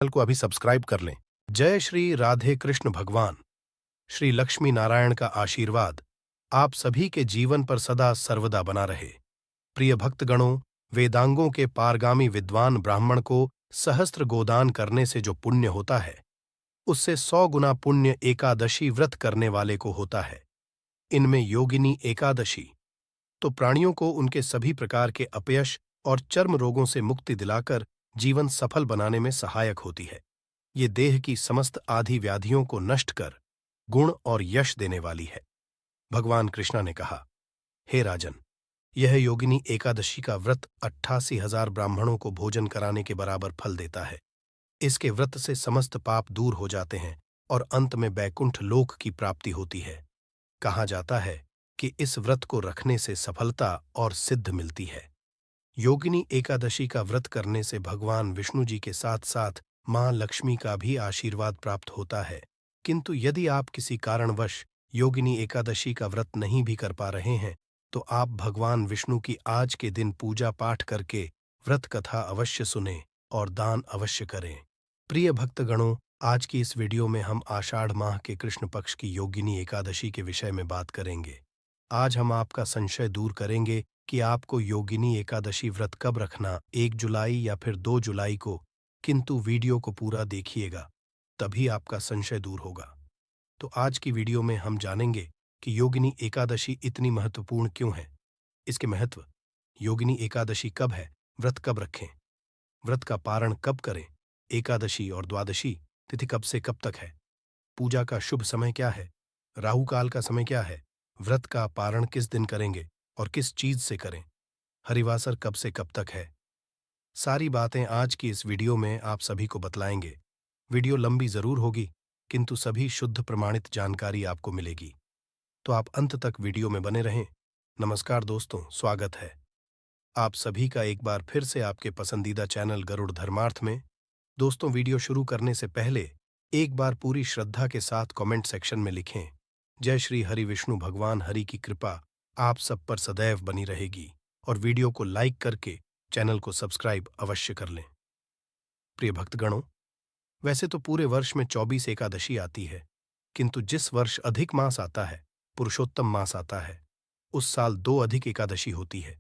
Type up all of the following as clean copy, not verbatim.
Channel को अभी subscribe कर लें। जय श्री राधे कृष्ण भगवान। श्री लक्ष्मी नारायण का आशीर्वाद आप सभी के जीवन पर सदा सर्वदा बना रहे। प्रिय भक्तगणों, वेदांगों के पारगामी विद्वान ब्राह्मण को सहस्त्र गोदान करने से जो पुण्य होता है, उससे 100 गुना पुण्य एकादशी व्रत करने वाले को होता है। इनमें योगिनी एकादशी तो प्राणियों को उनके सभी प्रकार के अपयश और चर्म रोगों से मुक्ति दिलाकर जीवन सफल बनाने में सहायक होती है। ये देह की समस्त आधि व्याधियों को नष्ट कर गुण और यश देने वाली है। भगवान कृष्णा ने कहा, हे राजन, यह योगिनी एकादशी का व्रत 88,000 ब्राह्मणों को भोजन कराने के बराबर फल देता है। इसके व्रत से समस्त पाप दूर हो जाते हैं और अंत में बैकुंठ लोक की प्राप्ति होती है। कहा जाता है कि इस व्रत को रखने से सफलता और सिद्ध मिलती है। योगिनी एकादशी का व्रत करने से भगवान विष्णु जी के साथ साथ मां लक्ष्मी का भी आशीर्वाद प्राप्त होता है। किंतु यदि आप किसी कारणवश योगिनी एकादशी का व्रत नहीं भी कर पा रहे हैं, तो आप भगवान विष्णु की आज के दिन पूजा पाठ करके व्रत कथा अवश्य सुनें और दान अवश्य करें। प्रिय भक्तगणों, आज की इस वीडियो में हम आषाढ़ माह के कृष्ण पक्ष की योगिनी एकादशी के विषय में बात करेंगे। आज हम आपका संशय दूर करेंगे कि आपको योगिनी एकादशी व्रत कब रखना, 1 जुलाई या फिर 2 जुलाई को, किंतु वीडियो को पूरा देखिएगा, तभी आपका संशय दूर होगा। तो आज की वीडियो में हम जानेंगे कि योगिनी एकादशी इतनी महत्वपूर्ण क्यों है, इसके महत्व, योगिनी एकादशी कब है, व्रत कब रखें, व्रत का पारण कब करें, एकादशी और द्वादशी तिथि कब से कब तक है, पूजा का शुभ समय क्या है, राहु काल का समय क्या है, व्रत का पारण किस दिन करेंगे और किस चीज से करें, हरिवासर कब से कब तक है। सारी बातें आज की इस वीडियो में आप सभी को बतलाएंगे। वीडियो लंबी जरूर होगी, किंतु सभी शुद्ध प्रमाणित जानकारी आपको मिलेगी, तो आप अंत तक वीडियो में बने रहें। नमस्कार दोस्तों, स्वागत है आप सभी का एक बार फिर से आपके पसंदीदा चैनल गरुड़ धर्मार्थ में। दोस्तों, वीडियो शुरू करने से पहले एक बार पूरी श्रद्धा के साथ कमेंट सेक्शन में लिखें, जय श्री हरि विष्णु भगवान हरि की कृपा आप सब पर सदैव बनी रहेगी, और वीडियो को लाइक करके चैनल को सब्सक्राइब अवश्य कर लें। प्रिय भक्तगणों, वैसे तो पूरे वर्ष में 24 एकादशी आती है, किंतु जिस वर्ष अधिक मास आता है, पुरुषोत्तम मास आता है, उस साल 2 अधिक एकादशी होती है,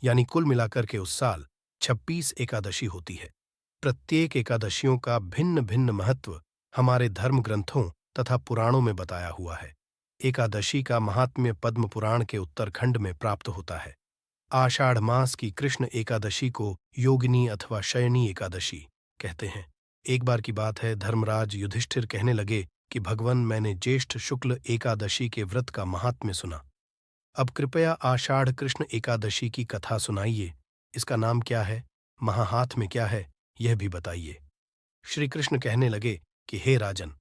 यानी कुल मिलाकर के उस साल 26 एकादशी होती है। प्रत्येक एकादशियों का भिन्न भिन्न महत्व हमारे धर्म ग्रंथों तथा पुराणों में बताया हुआ है। एकादशी का महात्म्य पद्म पुराण के उत्तरखंड में प्राप्त होता है। आषाढ़ मास की कृष्ण एकादशी को योगिनी अथवा शयनी एकादशी कहते हैं। एक बार की बात है, धर्मराज युधिष्ठिर कहने लगे कि भगवन, मैंने ज्येष्ठ शुक्ल एकादशी के व्रत का महात्म्य सुना, अब कृपया आषाढ़ कृष्ण एकादशी की कथा सुनाइए। इसका नाम क्या है, महाहात्म्य क्या है, यह भी बताइए। श्री कृष्ण कहने लगे कि हे राजन,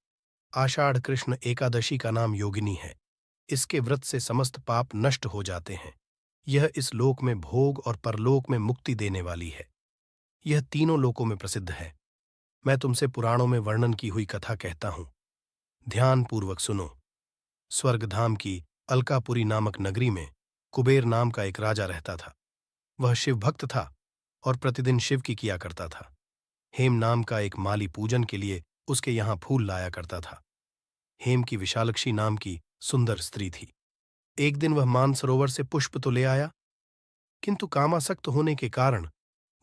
आषाढ़ कृष्ण एकादशी का नाम योगिनी है। इसके व्रत से समस्त पाप नष्ट हो जाते हैं। यह इस लोक में भोग और परलोक में मुक्ति देने वाली है। यह तीनों लोकों में प्रसिद्ध है। मैं तुमसे पुराणों में वर्णन की हुई कथा कहता हूं, ध्यान पूर्वक सुनो। स्वर्गधाम की अलकापुरी नामक नगरी में कुबेर नाम का एक राजा रहता था। वह शिव भक्त था और प्रतिदिन शिव की किया करता था। हेम नाम का एक माली पूजन के लिए उसके यहां फूल लाया करता था। हेम की विशालक्षी नाम की सुंदर स्त्री थी। एक दिन वह मानसरोवर से पुष्प तो ले आया, किंतु कामासक्त होने के कारण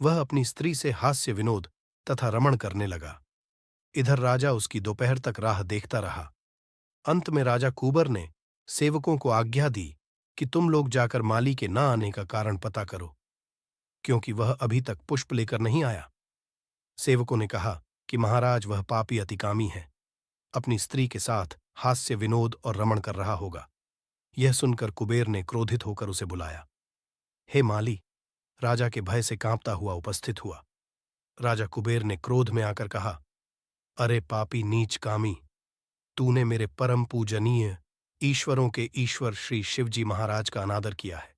वह अपनी स्त्री से हास्य विनोद तथा रमण करने लगा। इधर राजा उसकी दोपहर तक राह देखता रहा। अंत में राजा कुबर ने सेवकों को आज्ञा दी कि तुम लोग जाकर माली के न आने का कारण पता करो, क्योंकि वह अभी तक पुष्प लेकर नहीं आया। सेवकों ने कहा कि महाराज, वह पापी अतिकामी है, अपनी स्त्री के साथ हास्य विनोद और रमण कर रहा होगा। यह सुनकर कुबेर ने क्रोधित होकर उसे बुलाया। हे माली, राजा के भय से कांपता हुआ उपस्थित हुआ। राजा कुबेर ने क्रोध में आकर कहा, अरे पापी नीच कामी, तूने मेरे परम पूजनीय ईश्वरों के ईश्वर श्री शिवजी महाराज का अनादर किया है।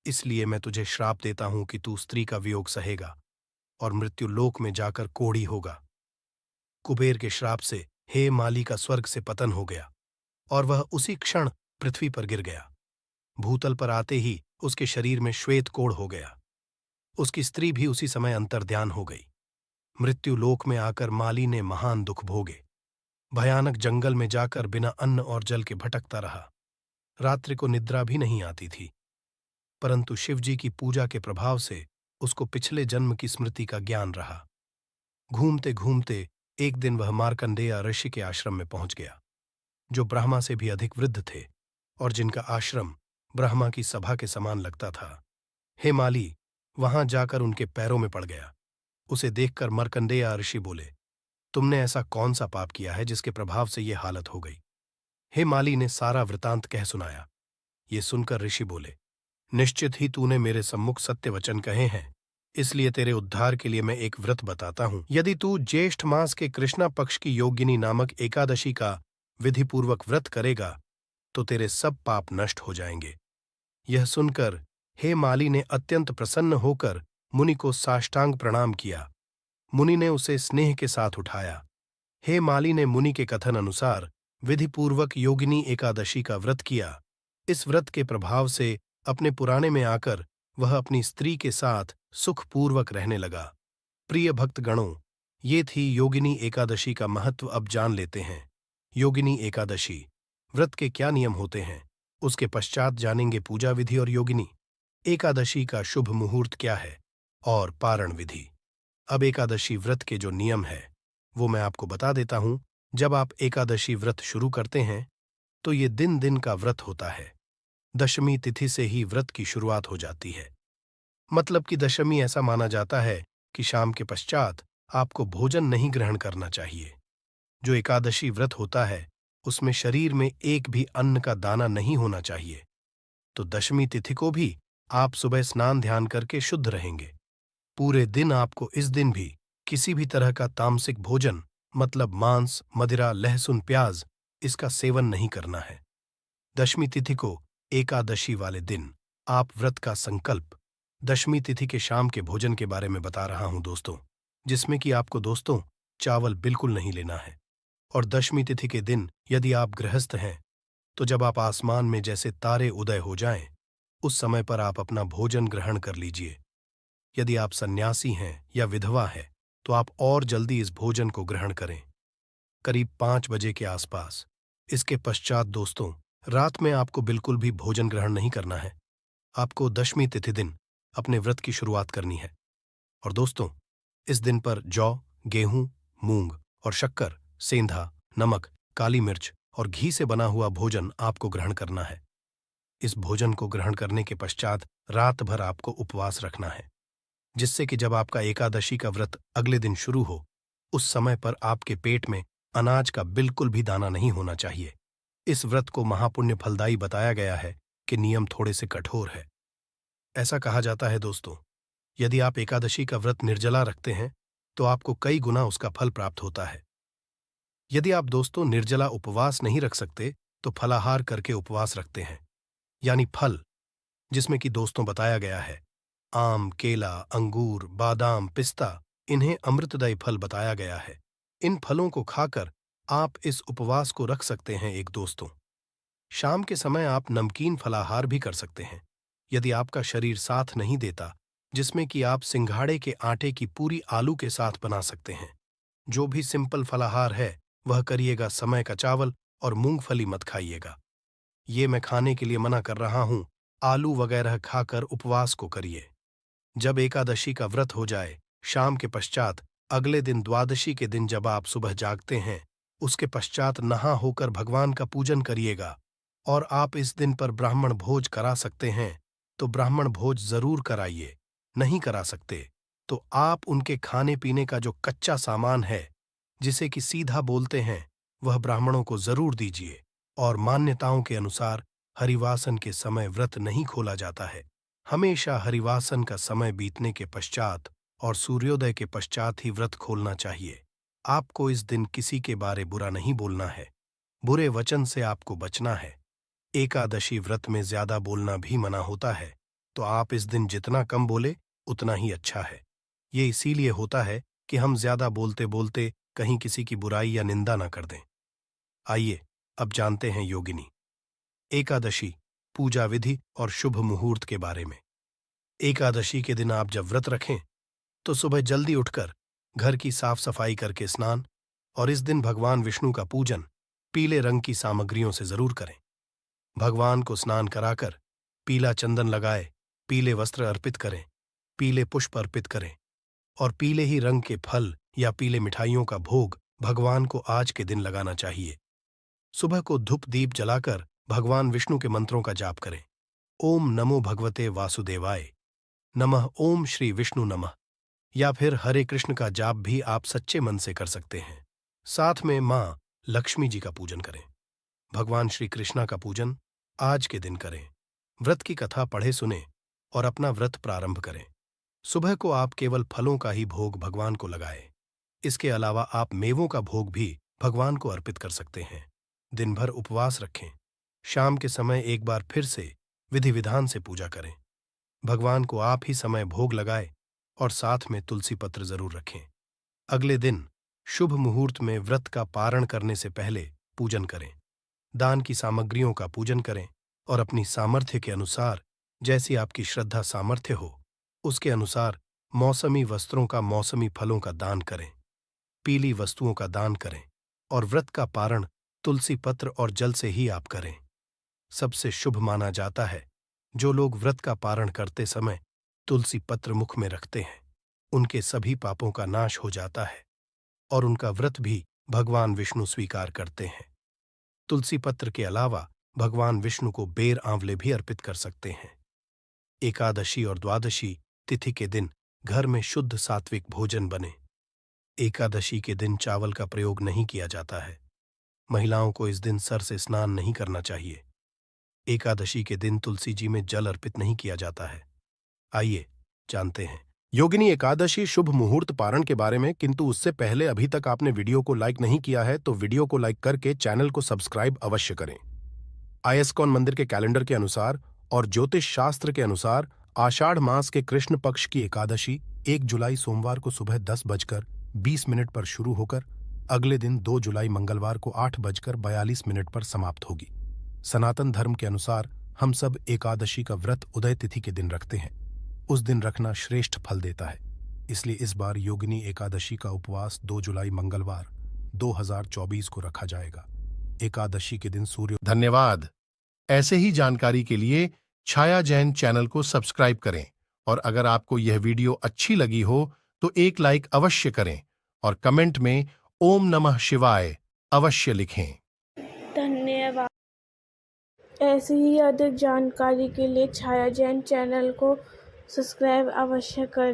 इसलिए मैं तुझे श्राप देता हूं कि तू स्त्री का वियोग सहेगा और मृत्यु लोक में जाकर कोढ़ी होगा। कुबेर के श्राप से हे माली का स्वर्ग से पतन हो गया और वह उसी क्षण पृथ्वी पर गिर गया। भूतल पर आते ही उसके शरीर में श्वेत कोढ़ हो गया। उसकी स्त्री भी उसी समय अंतर्ध्यान हो गई। मृत्यु लोक में आकर माली ने महान दुख भोगे। भयानक जंगल में जाकर बिना अन्न और जल के भटकता रहा। रात्रि को निद्रा भी नहीं आती थी, परंतु शिवजी की पूजा के प्रभाव से उसको पिछले जन्म की स्मृति का ज्ञान रहा। घूमते घूमते एक दिन वह मार्कंडेय ऋषि के आश्रम में पहुंच गया, जो ब्रह्मा से भी अधिक वृद्ध थे और जिनका आश्रम ब्रह्मा की सभा के समान लगता था। हे माली, वहां जाकर उनके पैरों में पड़ गया। उसे देखकर मार्कंडेय ऋषि बोले, तुमने ऐसा कौन सा पाप किया है जिसके प्रभाव से ये हालत हो गई? हे माली ने सारा वृतांत कह सुनाया। ये सुनकर ऋषि बोले, निश्चित ही तूने मेरे सम्मुख सत्य वचन कहे हैं, इसलिए तेरे उद्धार के लिए मैं एक व्रत बताता हूं। यदि तू ज्येष्ठ मास के कृष्णा पक्ष की योगिनी नामक एकादशी का विधिपूर्वक व्रत करेगा तो तेरे सब पाप नष्ट हो जाएंगे। यह सुनकर हे माली ने अत्यंत प्रसन्न होकर मुनि को साष्टांग प्रणाम किया। मुनि ने उसे स्नेह के साथ उठाया। हे माली ने मुनि के कथन अनुसार विधिपूर्वक योगिनी एकादशी का व्रत किया। इस व्रत के प्रभाव से अपने पुराने में आकर वह अपनी स्त्री के साथ सुखपूर्वक रहने लगा। प्रिय भक्तगणों, ये थी योगिनी एकादशी का महत्व। अब जान लेते हैं योगिनी एकादशी व्रत के क्या नियम होते हैं। उसके पश्चात जानेंगे पूजा विधि और योगिनी एकादशी का शुभ मुहूर्त क्या है और पारण विधि। अब एकादशी व्रत के जो नियम है वो मैं आपको बता देता हूं। जब आप एकादशी व्रत शुरू करते हैं तो ये दिन दिन का व्रत होता है। दशमी तिथि से ही व्रत की शुरुआत हो जाती है। मतलब कि दशमी ऐसा माना जाता है कि शाम के पश्चात आपको भोजन नहीं ग्रहण करना चाहिए। जो एकादशी व्रत होता है उसमें शरीर में एक भी अन्न का दाना नहीं होना चाहिए। तो दशमी तिथि को भी आप सुबह स्नान ध्यान करके शुद्ध रहेंगे। पूरे दिन आपको इस दिन भी किसी भी तरह का तामसिक भोजन मतलब मांस, मदिरा, लहसुन, प्याज इसका सेवन नहीं करना है। दशमी तिथि को एकादशी वाले दिन आप व्रत का संकल्प दशमी तिथि के शाम के भोजन के बारे में बता रहा हूं दोस्तों, जिसमें कि आपको दोस्तों चावल बिल्कुल नहीं लेना है। और दशमी तिथि के दिन यदि आप गृहस्थ हैं तो जब आप आसमान में जैसे तारे उदय हो जाएं, उस समय पर आप अपना भोजन ग्रहण कर लीजिए। यदि आप सन्यासी हैं या विधवा है तो आप और जल्दी इस भोजन को ग्रहण करें, करीब 5 बजे के आसपास। इसके पश्चात दोस्तों रात में आपको बिल्कुल भी भोजन ग्रहण नहीं करना है। आपको दशमी तिथि दिन अपने व्रत की शुरुआत करनी है। और दोस्तों इस दिन पर जौ, गेहूं, मूंग और शक्कर, सेंधा, नमक, काली मिर्च और घी से बना हुआ भोजन आपको ग्रहण करना है। इस भोजन को ग्रहण करने के पश्चात रात भर आपको उपवास रखना है, जिससे कि जब आपका एकादशी का व्रत अगले दिन शुरू हो उस समय पर आपके पेट में अनाज का बिल्कुल भी दाना नहीं होना चाहिए। इस व्रत को महापुण्य फलदायी बताया गया है कि नियम थोड़े से कठोर है। ऐसा कहा जाता है दोस्तों, यदि आप एकादशी का व्रत निर्जला रखते हैं तो आपको कई गुना उसका फल प्राप्त होता है। यदि आप दोस्तों निर्जला उपवास नहीं रख सकते तो फलाहार करके उपवास रखते हैं, यानी फल, जिसमें कि दोस्तों बताया गया है आम, केला, अंगूर, बादाम, पिस्ता, इन्हें अमृतदायी फल बताया गया है। इन फलों को खाकर आप इस उपवास को रख सकते हैं। एक दोस्तों शाम के समय आप नमकीन फलाहार भी कर सकते हैं। यदि आपका शरीर साथ नहीं देता, जिसमें कि आप सिंघाड़े के आटे की पूरी आलू के साथ बना सकते हैं। जो भी सिंपल फलाहार है वह करिएगा। समय का चावल और मूंगफली मत खाइएगा। ये मैं खाने के लिए मना कर रहा हूं। आलू वगैरह खाकर उपवास को करिए। जब एकादशी का व्रत हो जाए, शाम के पश्चात अगले दिन द्वादशी के दिन जब आप सुबह जागते हैं, उसके पश्चात नहा होकर भगवान का पूजन करिएगा। और आप इस दिन पर ब्राह्मण भोज करा सकते हैं तो ब्राह्मण भोज जरूर कराइए। नहीं करा सकते तो आप उनके खाने पीने का जो कच्चा सामान है, जिसे कि सीधा बोलते हैं, वह ब्राह्मणों को जरूर दीजिए। और मान्यताओं के अनुसार हरिवासन के समय व्रत नहीं खोला जाता है। हमेशा हरिवासन का समय बीतने के पश्चात और सूर्योदय के पश्चात ही व्रत खोलना चाहिए। आपको इस दिन किसी के बारे बुरा नहीं बोलना है। बुरे वचन से आपको बचना है। एकादशी व्रत में ज्यादा बोलना भी मना होता है, तो आप इस दिन जितना कम बोले उतना ही अच्छा है। ये इसीलिए होता है कि हम ज्यादा बोलते बोलते कहीं किसी की बुराई या निंदा न कर दें। आइए अब जानते हैं योगिनी एकादशी पूजा विधि और शुभ मुहूर्त के बारे में। एकादशी के दिन आप जब व्रत रखें तो सुबह जल्दी उठकर घर की साफ सफाई करके स्नान, और इस दिन भगवान विष्णु का पूजन पीले रंग की सामग्रियों से जरूर करें। भगवान को स्नान कराकर पीला चंदन लगाए, पीले वस्त्र अर्पित करें, पीले पुष्प अर्पित करें और पीले ही रंग के फल या पीले मिठाइयों का भोग भगवान को आज के दिन लगाना चाहिए। सुबह को धूप दीप जलाकर भगवान विष्णु के मंत्रों का जाप करें। ओम नमो भगवते वासुदेवाय, नमः ओम श्री विष्णु नमः, या फिर हरे कृष्ण का जाप भी आप सच्चे मन से कर सकते हैं। साथ में मां लक्ष्मी जी का पूजन करें। भगवान श्री कृष्णा का पूजन आज के दिन करें। व्रत की कथा पढ़े सुने और अपना व्रत प्रारंभ करें। सुबह को आप केवल फलों का ही भोग भगवान को लगाएं। इसके अलावा आप मेवों का भोग भी भगवान को अर्पित कर सकते हैं। दिन भर उपवास रखें। शाम के समय एक बार फिर से विधि विधान से पूजा करें। भगवान को आप ही समय भोग लगाए और साथ में तुलसी पत्र जरूर रखें। अगले दिन शुभ मुहूर्त में व्रत का पारण करने से पहले पूजन करें। दान की सामग्रियों का पूजन करें और अपनी सामर्थ्य के अनुसार, जैसी आपकी श्रद्धा सामर्थ्य हो, उसके अनुसार मौसमी वस्त्रों का, मौसमी फलों का दान करें। पीली वस्तुओं का दान करें और व्रत का पारण तुलसी पत्र और जल से ही आप करें। सबसे शुभ माना जाता है जो लोग व्रत का पारण करते समय तुलसी पत्र मुख में रखते हैं, उनके सभी पापों का नाश हो जाता है और उनका व्रत भी भगवान विष्णु स्वीकार करते हैं। तुलसी पत्र के अलावा भगवान विष्णु को बेर आंवले भी अर्पित कर सकते हैं। एकादशी और द्वादशी तिथि के दिन घर में शुद्ध सात्विक भोजन बने। एकादशी के दिन चावल का प्रयोग नहीं किया जाता है। महिलाओं को इस दिन सर से स्नान नहीं करना चाहिए। एकादशी के दिन तुलसी जी में जल अर्पित नहीं किया जाता है। आइए जानते हैं योगिनी एकादशी शुभ मुहूर्त पारण के बारे में, किंतु उससे पहले अभी तक आपने वीडियो को लाइक नहीं किया है तो वीडियो को लाइक करके चैनल को सब्सक्राइब अवश्य करें। आयस्कॉन मंदिर के कैलेंडर के अनुसार और ज्योतिष शास्त्र के अनुसार आषाढ़ मास के कृष्ण पक्ष की एकादशी 1 जुलाई सोमवार को सुबह 10:20 पर शुरू होकर अगले दिन 2 जुलाई मंगलवार को 8:42 पर समाप्त होगी। सनातन धर्म के अनुसार हम सब एकादशी का व्रत उदय तिथि के दिन रखते हैं। उस दिन रखना श्रेष्ठ फल देता है, इसलिए इस बार योगिनी एकादशी का उपवास 2 जुलाई मंगलवार 2024 को रखा जाएगा। एकादशी के दिन सूर्य। धन्यवाद। ऐसे ही जानकारी के लिए छाया जैन चैनल को सब्सक्राइब करें और अगर आपको यह वीडियो अच्छी लगी हो तो एक लाइक अवश्य करें और कमेंट में ओम नमः शिवाय अवश्य लिखें। धन्यवाद। ऐसी ही अधिक जानकारी के लिए छाया जैन चैनल को सब्सक्राइब अवश्य करें।